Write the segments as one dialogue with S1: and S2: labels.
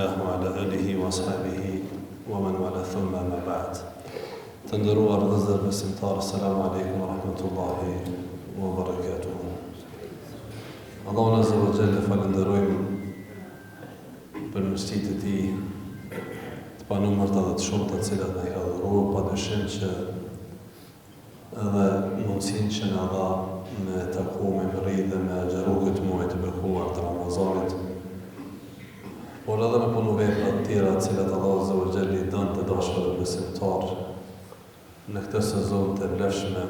S1: الله وعلى آله وأصحابه ومن والاه ثم ما بعد. Të nderuar vëllezër besimtar, asalamu alaykum wa rahmatullahi wa barakatuh. Allahun azza wa jalla falenderojmë për mirësitë e tij të panumërta dhe të shumta të cilat na ka dhuruar, padyshim që edhe mundësinë që na dha me taku me rrit dhe me xharu këtë muaj të bekuar të Ramazanit, por edhe me punu vepra të tjera të cilat Allahu azza wa jalla i don të dashurve besimtar në këtë sezon të vlefshme,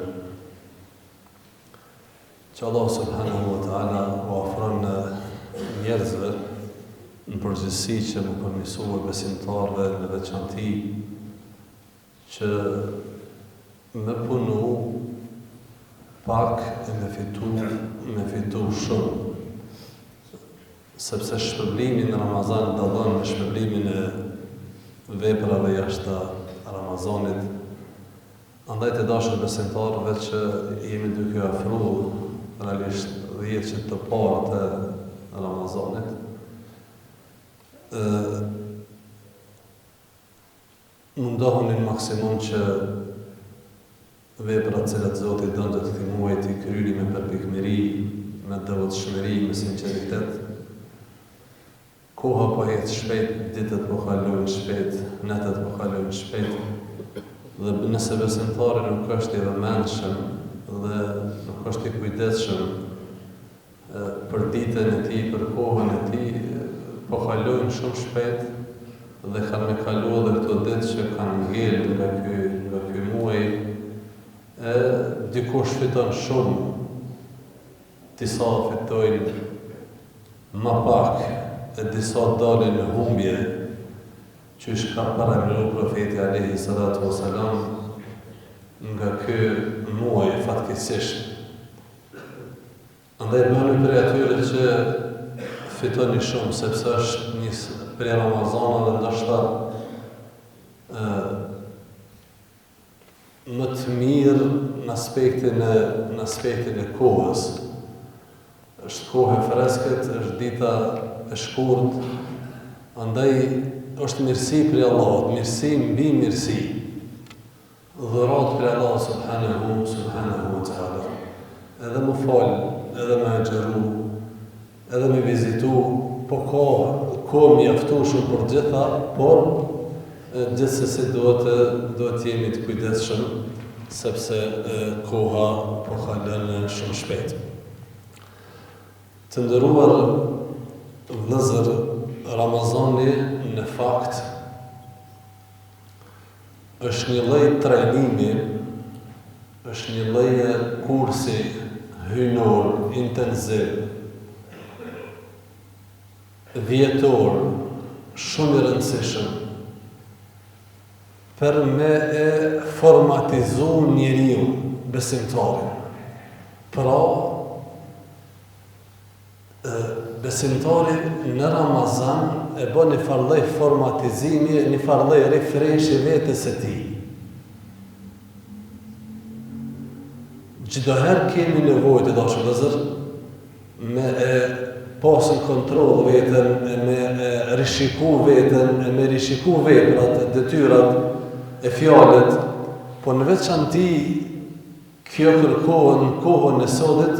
S1: që Allah subhanahu wa ta'ala u ofron njerëzve në përgjithësi që më përmirësuar besimtarve në veçanti që me punu pak e me fitu shumë, sepse shpërblimin në Ramazan dallon me shpërblimin e veprave jashtë Ramazanit. Andaj të dashur besimtarëve që jemi duke afruar realisht 10 që të parë të Ramazanit, mundohuni në maksimum që veprat cilat Zoti don të këtij muaji të kryeni me përpikmëri, me devotshmëri, me sinqeritet. Koha po jetë shpejt, ditët po kalojnë shpejt, netët po kalojnë shpejt. Dhe nëse besimtari nuk është i vëmendshëm dhe nuk është i kujdesshëm për ditën e tij, për kohën e tij, po kalojnë shumë shpejt dhe kanë me kalu edhe këto ditë që kanë ngel nga ky muaj. Dikush fiton shumë, disa fitojnë më pak, e disa dalin në humbje, që ka paramendruar profeti alayhi salatu wasalam nga ky muaj fatkeqësisht. Andaj bëhuni për atyre që fitoni shumë, sepse është një prej Ramazanit dhe ndoshta më të mirë në aspektin e kohës. Është kohë e freskët, është dita e shkurt, andaj është mirësi për Allahut, mirësi mbi mirësi. Dhurat për Allah subhanahu wa ta'ala. Edhe më fal, edhe më xheru, edhe më vizitu, po kohë mjaftueshëm për gjitha, por gjithsesi duhet jemi të kujdesshëm, sepse koha po kalon shumë shpejt. Të nderuar vëllezër, Ramazani në fakt është një lloj trajnimi, është një lloj kursi hyjnor, intensiv, vjetor, shumë i rëndësishëm për me e formatizu njeriu besimtarin. Pra, besimtari në Ramazan e bën një farë formatizimi, një farë refreshi vetes së tij. Çdoherë kemi nevojë të dashur vëllezër me pasën kontroll veten, me rishiku veten, me rishiku veprat, detyrat e fjalët, po në veçanti kjo kërkohen në kohën e sotit,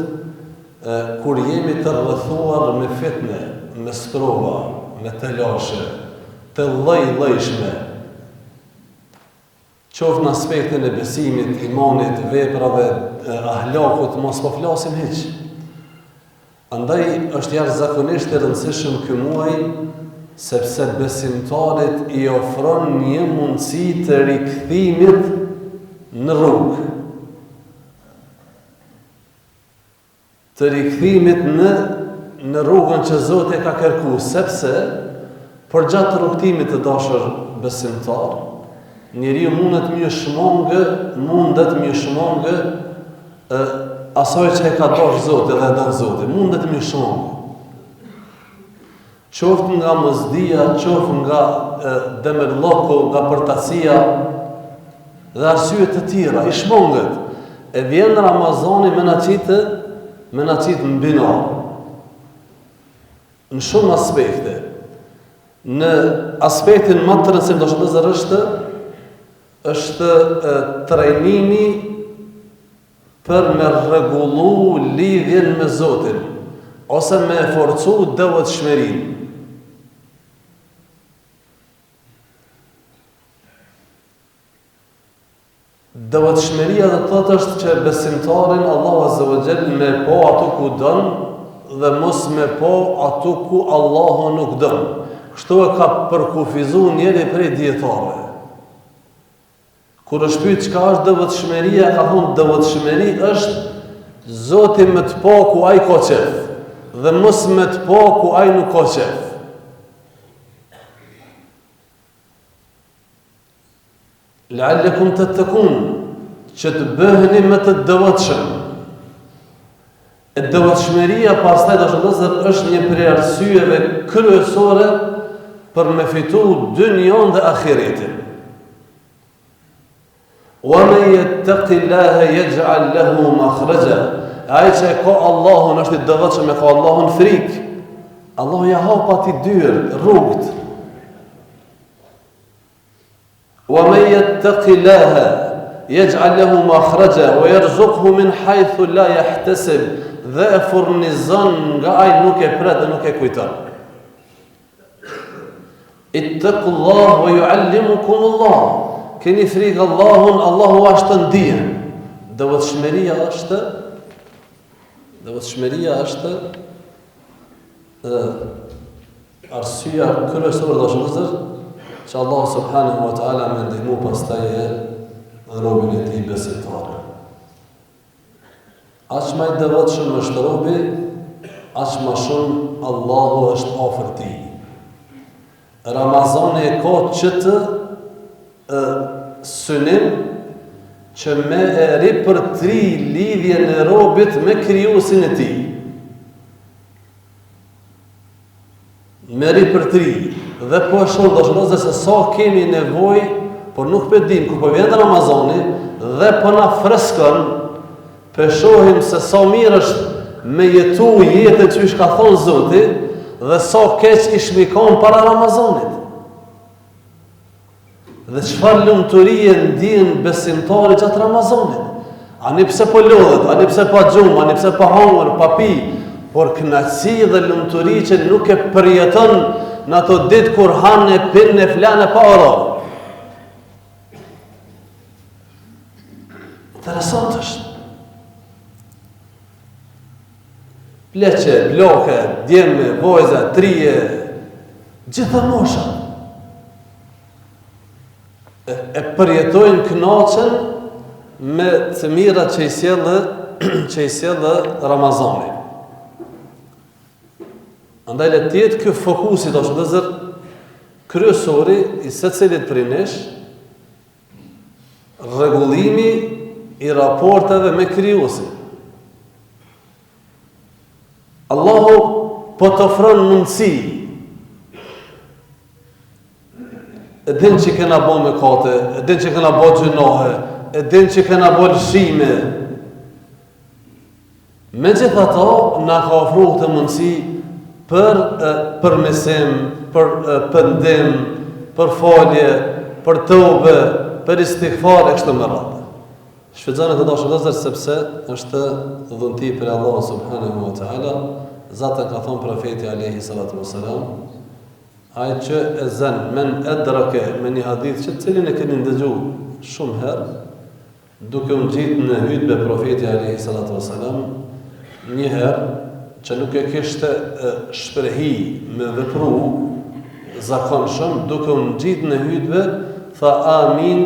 S1: kur jemi të rrëthuar me fitne, me sprova, me telashe, të lloj-llojshme, qoftë në aspektin e besimit, imanit, veprave, ahlakut, mos po flasim hiç. Andaj është jashtëzakonisht e rëndësishëm ky muaj, sepse besimtarit i ofron një mundësi të rikthimit në rrugë. Të rikthimit në rrugën që Zoti ka kërkuar, sepse për gjatë rrugtimit të dashur besimtar, njeriu mundet më shmangë asaj që e ka dashur Zoti dhe don Zoti, mundet më shmangë. Qoftë nga mosdia, qoftë nga demerlloku, nga përtacia dhe arsye të tjera, i shmangët. E vjen Ramazani me na qitë në bina, në shumë aspekte. Në aspektin më të rëndësishëm është trajnimi për me rregullu lidhjen me Zotin ose me forcu devotshmërinë. Devotshmëria do të thotë është që besimtarin Allahu Azza wa Jall me po ato ku don dhe mos me po ato ku Allahu nuk don. Kështu e ka përkufizuar njëri prej dietarëve. Kur është pyet çka është devotshmëria, ka thonë devotshmëri është Zoti me të po ku ai ka qef dhe mos me të po ku ai nuk ka qef. La'allakum tattaqun, që të bëheni më të devotshëm. E devotshmëria pastaj është një prej arsyeve kryesore për me fitu dynjon dhe ahiretin. Wa man yattaqillaha yaj'al lahu makhraja. Ai që ka Allahun është i devotshëm, e ka Allahun frikë. Allahu ja hap aty dyrë, rrugët. Wa man yattaqillaha yaj'al lahu makhraja wa yarzuqhu min haythu la yahtasib. Dhe e furnizon nga ai nuk e pret dhe nuk e kujton. Ittaqullah wa yu'allimukumullah. Keni frikë Allahun, Allahu ashtë të ndihen. Devotshmëria është arsyeja kryesore dashur që Allah subhanahu wa ta'ala me ndihmu pastaj robën e tij besimtar. Aq më i devotshëm është robi, aq më shumë Allahu është afër tij. Ramazani e ka që synim që me e ripërtri lidhjen e robit me krijuesin e tij. Me ripërtri dhe po e shoh dashur se sa kemi nevojë, por nuk po dim ku po vjen Ramazani dhe po na freskon, po shohim se sa mirë është me jetu jetën që ka thonë Zoti dhe sa keq i shmikon para Ramazanit. Dhe çfarë lumturie ndjen besimtari gjatë Ramazanit. Ani pse po lodhet, ani pse po xhum, ani pse po hangur, pa pi, por kënaqësi dhe lumturi që nuk e përjeton në ato ditë kur hanë e pinë e flanë pa orë. Interesant është. Pleqe, bloke, djeme, vojza, trije, gjitha mosha. E përjetojnë kënaqen me të mirat që i sjellë Ramazani. Andaj le të jetë ky fokusi kryesori i secilit prej nesh, rregullimi i raporteve me krijuesin. Allahu po të ofron mundësi. E din që kena bo me kate, e din që kena bo gjënohe, e din që kena bo lëshime. Me gjitha ta, na ka ofru këtë mundësi për përmesim, për pëndim, për falje, për tobe, për istighfar e kështë më radhë. Shfexohet të dashur vëllezër sepse është dhunti për Allah subhanahu wa taala. Zati ka thënë profeti alayhi salatu wassalam, ai që e zën men adrake me një hadith që cilin e keni ndëgjuar shumë herë, duke u ngjitur në hutbë profeti alayhi salatu wassalam, një herë që nuk e kishte shprehi me vepru zakonshëm, duke u ngjitur në hutbë, tha amin,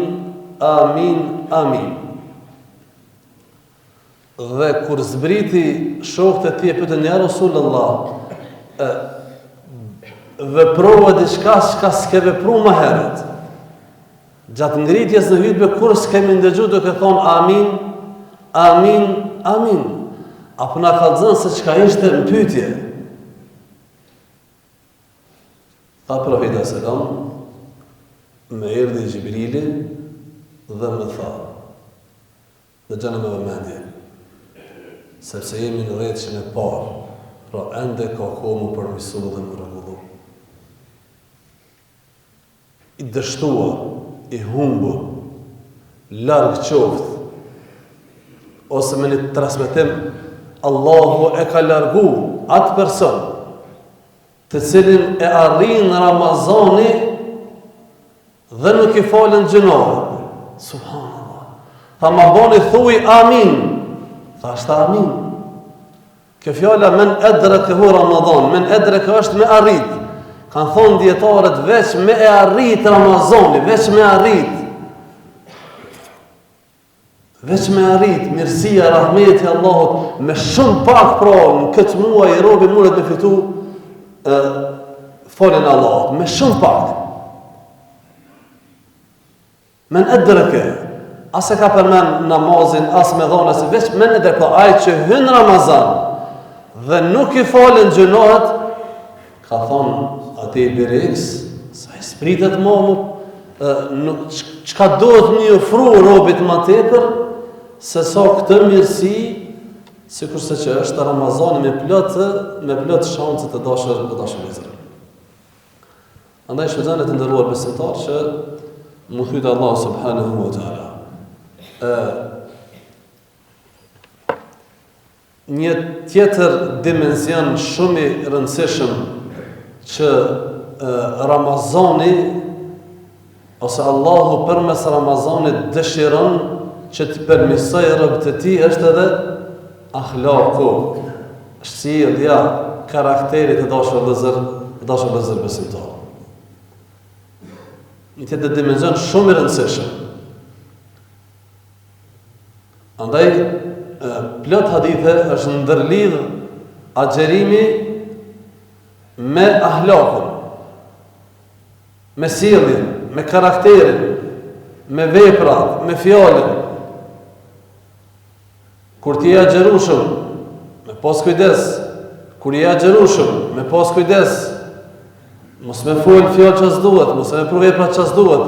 S1: amin, amin. Dhe kur zbriti shokët e tij e pyetën ja Rasulullah, veprova diçka që s'ke vepruar më herët. Gjatë ngritjes në hutbë kur s'kemi ndëgjuar duke thonë amin, amin, amin. Apo na ka thënë se çka ishte në pyetje. Tha profeti sallam, me erdhi Gjibrili dhe më tha, dhe gjana me vëmendje, sepse jemi në 10 e parë, pra ende ka kohë më përmisu dhe më rregullu. i dështuar, i humbur, larg qoftë, ose me një transmetim, Allahu e ka largu atë person të cilin e arrin Ramazani dhe nuk i falen gjinohet. Subhanallah. Tha ma boni thuj amin. Tha është amin. Kjo fjala men edrekehu Ramazan, men edreke është me arrit. Kanë thonë djetarët veç me e arrit Ramazani, veç me arrit. Veç me arrit, mirësia, rahmeti Allahut, me shumë pak pra në këtë muaj i robi mundet me fitu folin Allahut, me shumë pak. Men edreke, as e ka përmen namazin, as me dhona, se veç men edreke, ajë që hynë Ramazan, dhe nuk i folin gjënohet, ka thonë ati i biriks, sa i spritet momu, qka dohet një ofru robit ma tepër, se sa këtë mirësi, si kurse që është Ramazani me plot shancët e dashur vëzër. Andaj shpëzanë të ndëruar besimtar që më thytë Allah subhanahu wa ta'ala. Një tjetër dimension shumë i rëndësishëm që Ramazani, ose Allahu përmes Ramazanit dëshiron që të përmisoj rëbë të ti, është edhe akhlaku, sjellja, karakterit e dashur vëllezër besimtar. Një tjetër dimension shumë i rëndësishëm. Andaj, plot hadithe është ndërlidh agjerimi me akhlakun, me sjelljen, me karakterin, me veprat, me fjalën. Kur ti je agjerueshëm, me pas kujdes. Kur je agjerueshëm, me pas kujdes. Mos me fol fjalë ças duhet, mos me provë pra ças duhet.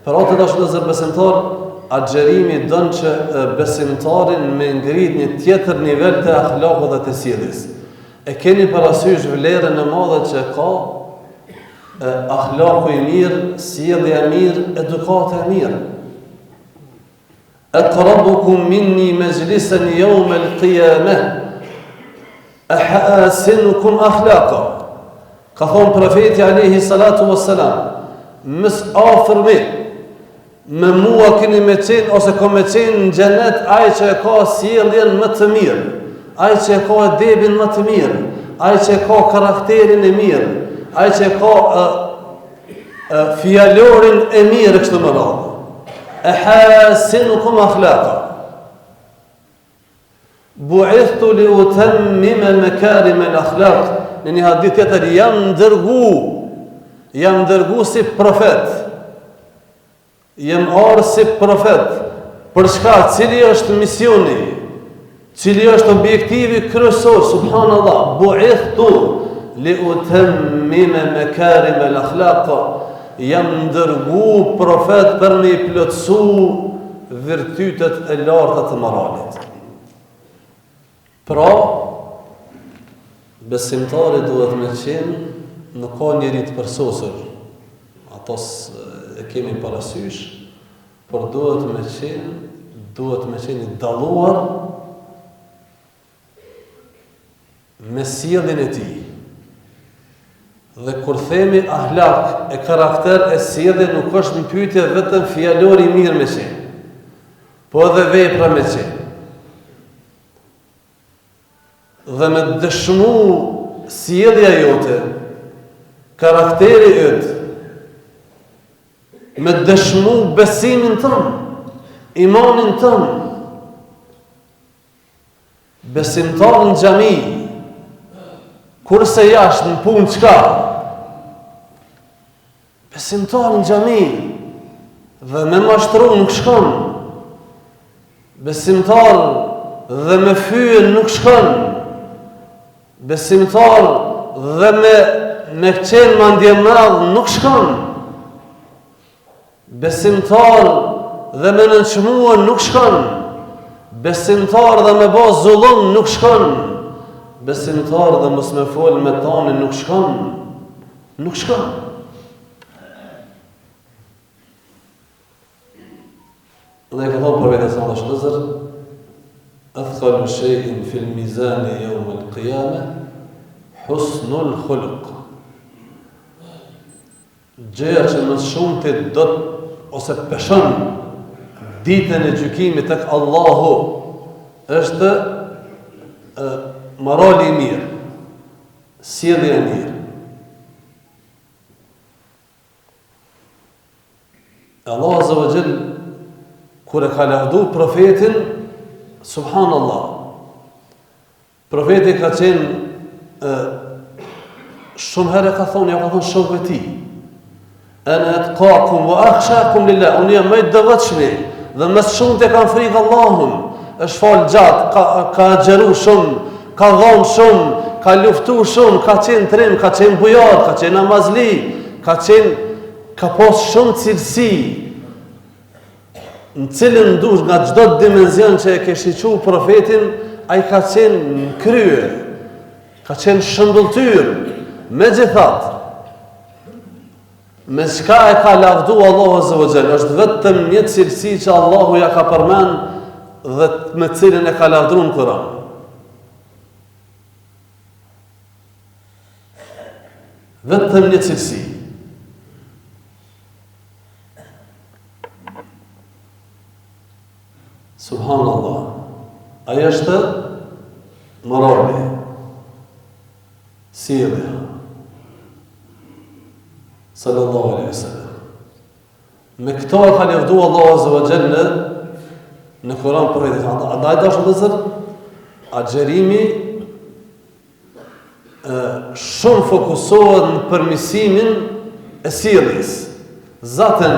S1: Për atë dashur të besimtar, agjerimi don që besimtarin me ngrit një tjetër nivel të akhlakut dhe të sjelljes. E keni parasysh vlerën e madhe që ka akhlaku i mirë, sjellja e mirë, edukata e mirë. Aqrabukum minni majlisan yawm al-qiyamah ahasinukum akhlaqa. Ka thonë profeti alayhi salatu wassalam, mës afërmi me mua keni me qenë, ose ka me qenë në xhenet ai që e ka sjelljen më të mirë, ai që e ka edebin më të mirë, ai që e ka karakterin e mirë, ai që e ka fjalorin e mirë kështu më radhë. Ahasinukum akhlaqa. Bu'ithtu li utammima makarim al-akhlaq. Në një hadith tjetër jam dërgu si profet. Jam ardhur si profet. Për çka? Cili është misioni? Cili është objektivi kryesor? Subhanallah. Bu'ithtu li utammima makarim al-akhlaq. Jam dërgu profet për me i plotësu virtytet e larta të moralit. Pra, besimtari duhet me qenë nuk ka njëri të përsosur. Ato e kemi parasysh, por duhet me qenë i dalluar me sjelljen e tij. Dhe kur themi ahlak e karakter e sjellje nuk është në pyetje vetëm fjalori i mirë me qenë, po edhe vepra me qenë. Dhe me dëshmu sjellja jote, karakteri yt, me dëshmu besimin tënë, imanin tënë. Besimtar në xhami, kurse jashtë në punë çka? Besimtar në xhami dhe me mashtru nuk shkon. Besimtar dhe me fyën nuk shkon. Besimtar dhe me qenë mandje madh nuk shkon. Besimtar dhe me nënçmua nuk shkon. Besimtar dhe me bë zullum nuk shkon. Besimtar dhe mos me fol me tanin nuk shkon. Nuk shkon. Dhe ka thonë për vetë sallallahu alaihi wasallam, أثقل شيء في الميزان يوم القيامة حسن الخلق. Gjëja që më shumë të do ose peshon ditën e gjykimit tek Allahu është morali i mirë, sjellja e mirë. Allah Azza wa Jall kur e ka lavdu profetin, subhanallah, profeti ka qenë shumë herë ka thonë, ja ka thonë shokëve ti, ana atqakum wa akhshakum lillah, unë jam më i devotshëm dhe më shumë të kam frikë Allahun. Është fal gjatë, ka xheru shumë, ka dhon shumë, ka luftu shumë, ka qenë trim, ka qenë bujar, ka qenë namazli, ka pas shumë cilësi, në cilën dush nga çdo dimension që e ke shiqu profetin, ai ka qenë në krye, ka qenë shëndëltyr. Megjithatë, me çka e ka lavdu Allahu Azza wa Jall, është vetëm një cilësi që Allahu ja ka përmend dhe me cilën e ka lavdruar në Kur'an. Vetëm një cilësi. Subhanallah. Ajo është morali, sjellja. Sallallahu alaihi wasallam. Me këto e ka lavdu Allahu Azza wa Jalla në Kur'an për vetë. Andaj dashur të zot, agjerimi shumë fokusohet në përmirësimin e sjelljes. Zaten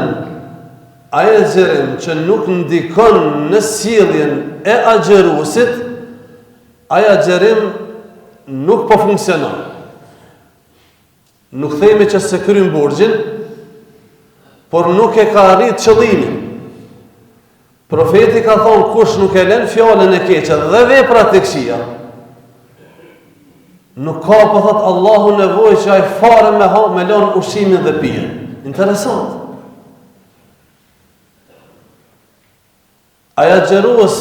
S1: ai agjerim që nuk ndikon në sjelljen e agjeruesit, ai agjerim nuk po funksionon. Nuk themi që se kryen borxhin, por nuk e ka arrit qëllimin. Profeti ka thonë, kush nuk e lën fjalën e keqe dhe veprat e këqija, nuk ka, po thot Allahu, nevojë që ai fare me lën ushqimin dhe pijen. Interesant. Ai agjerues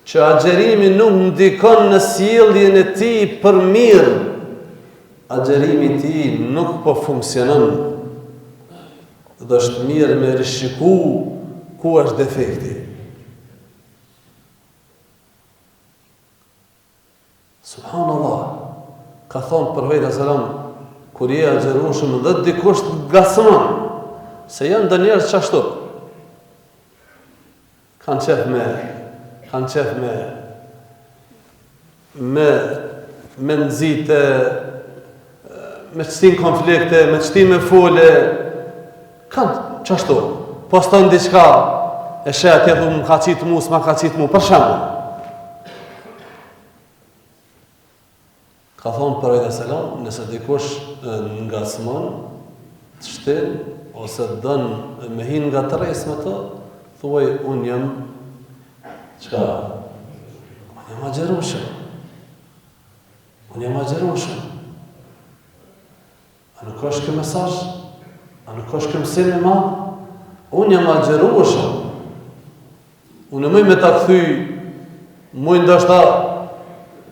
S1: që agjerimi nuk ndikon në sjelljen e tij për mirë, agjerimi i tij nuk po funksionon. Dhe është mirë me rishiku ku është defekti. Subhanallah, ka thonë për vejtë selam, kur je agjerueshëm dhe dikush gasmon, se janë dhe njerëz qashtu, kanë qef me nëzite, me qëtim konflikte, me qëtim me fole, kanë qashtu. Poston diçka, e shetë jetu më ka qitë mu, s'ma ka qitë mu, për shembull. Ka thonë për vejtë selam, nëse dikush ngacmon, të shtin, ose dënë me hin nga të rejs me të, thuaj, unë jam, qka? Unë jam agjerueshëm. Unë jam agjerueshëm. A nuk është kjo mesazh? A nuk është kjo mësim i madh? Unë jam agjerueshëm. Unë mëj me ta kthy, mëj ndoshta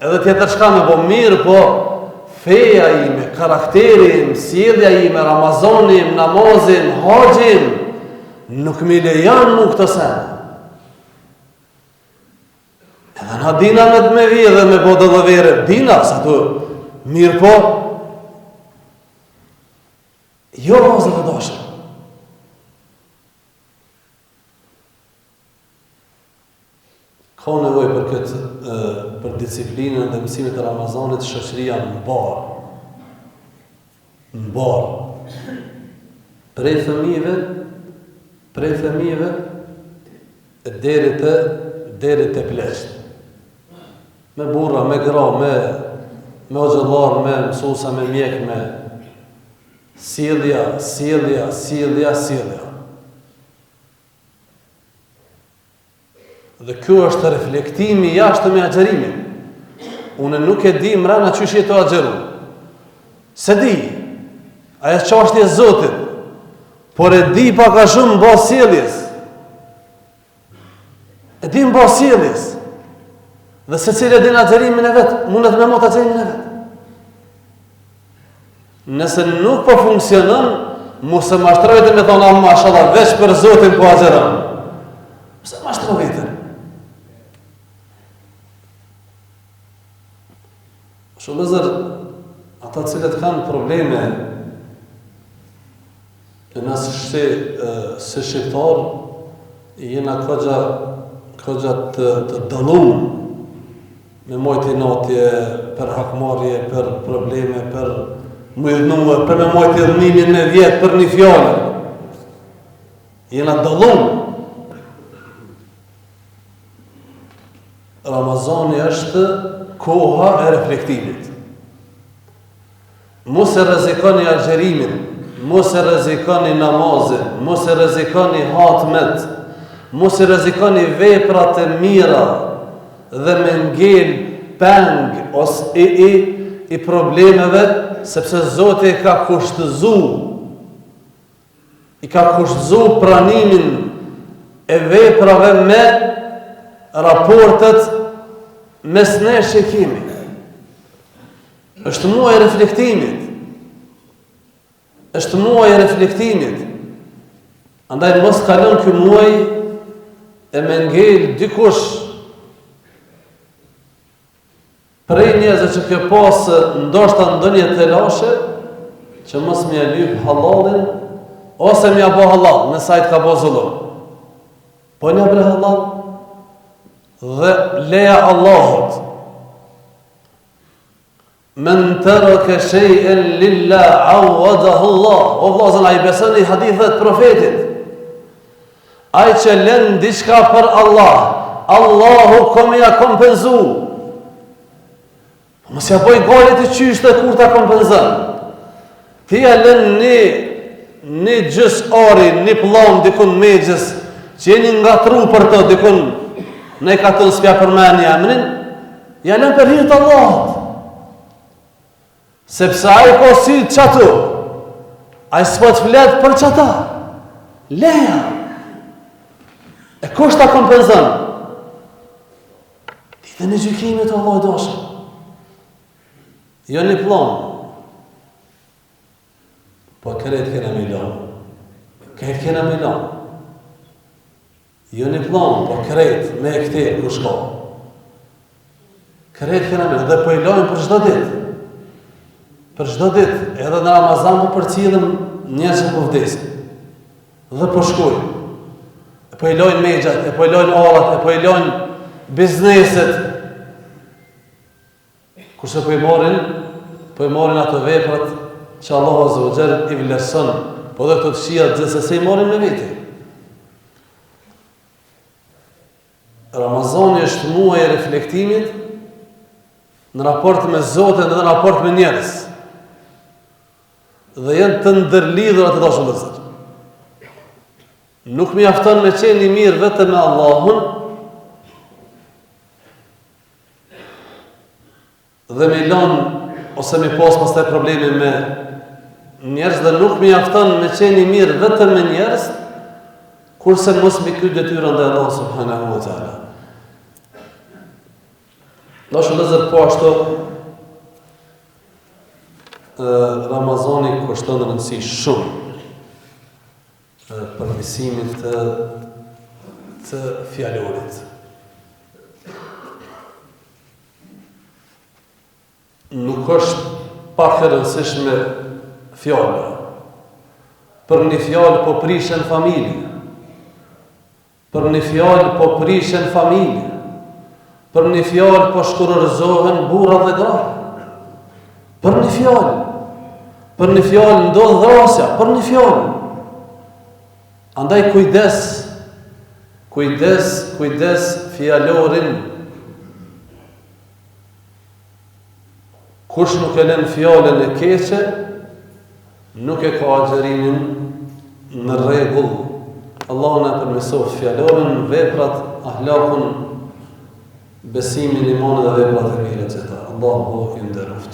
S1: edhe tjetër shka me po mirë, po feja ime, karakterim, sjellja ime, Ramazanim, namazin, haxhin, nuk mi lejon mu këtë sen. Edhe na dina me të me vi edhe me po dhe vere, dina, sa tu mirë po, jo vazë dhe dashër. Ka nevoj për këtë, për disiplinën dhe mësimit e Ramazanit, shoqëria në barë. Në barë. Prej fëmijëve, deri të pleqët. Me burra, me gra, me ogjellar, me mësusa, me mjek, me sjellja. Dhe kjo është reflektimi jashtë me agjerimin. Unë nuk e di mrena qysh jeto agjeru. Se di, aja qashtje Zotit, por e di pak a shumë bas sjelljes. E din bo sjelljes. Dhe se cilë e din agjerimin e vetë, mundet me mot agjerimin e vetë. Nëse nuk po funksionon, mos e mashtrojte me thonë mashallah, veç për Zotin po agjeron. Pse mashtrojte? Shulëzër, ata cilët kanë probleme e nësë se shqiptar, jena këgja të dëllum me mojti natje, për hakmarje, për probleme, për mujëdnuë, për me mojti rënimin me vjetë, për një fjallë. Jena dëllum. Ramazani është koha e reflektimit. Mos e rrezikoni agjerimin, mos e rrezikoni namazin, mos e rrezikoni hatmet, mos e rrezikoni veprat e mira dhe me ngel peng ose i problemeve, sepse Zoti i ka kushtëzu pranimin e veprave me raportet mes nesh që kemi. Është muaj e reflektimit. Andaj mos kalon ky muaj e me ngel dikush prej njerëzve që ke pasë ndoshta ndonjë telashe që mos më lyp halalin ose më apo halal në sajt ka bo zullum. Po një bre halal dhe leja Allahut. Men taraka shay'an lillah awadahu Allah. O vllazën, ai beson i hadithet profetit. Ai që lën diçka për Allah, Allahu kom ja kompenzu. Mos ja bëj gole të qyshtë kur ta kompenzon. Ti ja lën një gjys ori, një pllom dikun megjës, që jeni ngatru për të dikun në ka të s'pja përmeni emrin, ja lën për hirtë Allahut. Sepse ai ko si qatu, ai s'pot flet për qata. Leja. E kush ta kompenzon? Ditën e gjykimit Allah i dashur. Jo një plon. Po kërejt kena milon. Kërejt kena milon. Jo një plon, po kërejt me e këtir ku shko. Kërejt kena milon. Dhe po i lojnë për çdo ditë. Për çdo ditë. Edhe në Ramazan po përcillim njerëz që po vdesin. Dhe po shkojnë. E po i lojnë megjat, e po i lojnë orrat, e po i lojnë bizneset. Kurse po i morin ato veprat që Allah Azza wa Jall i vlerëson, po dhe këto të shija gjithsesi i morin me veti. Ramazani është muaj i reflektimit në raport me Zotin dhe në raport me njerëz. Dhe janë të ndërlidhura të dashur vëllezër. Nuk mjafton me qenë i mirë vetëm me Allahun dhe me lën ose me pastaj probleme me njerëz, dhe nuk mjafton me qenë i mirë vetëm me njerëz, kurse mos me ky detyrë ndaj Allahut subhanahu wa taala. Dashur vëllezër, po ashtu Ramazani kushton rëndësi shumë për mësimin të fjalorit. Nuk është pak e rëndësishme fjala. Për një fjalë po prishen familje. Për një fjalë po prishen familje. Për një fjalë po shkurorzohen burra dhe gra. Për një fjalë ndodh dhrasja, për një fjalë. Andaj kujdes fjalorin. Kush nuk e lën fjalën e keqe, nuk e ka agjerimin në rregull. Allahu na përmirësoft fjalorin, veprat, ahlakun, besimin, imanin dhe veprat e mira të tjera. Allahu i nderoft.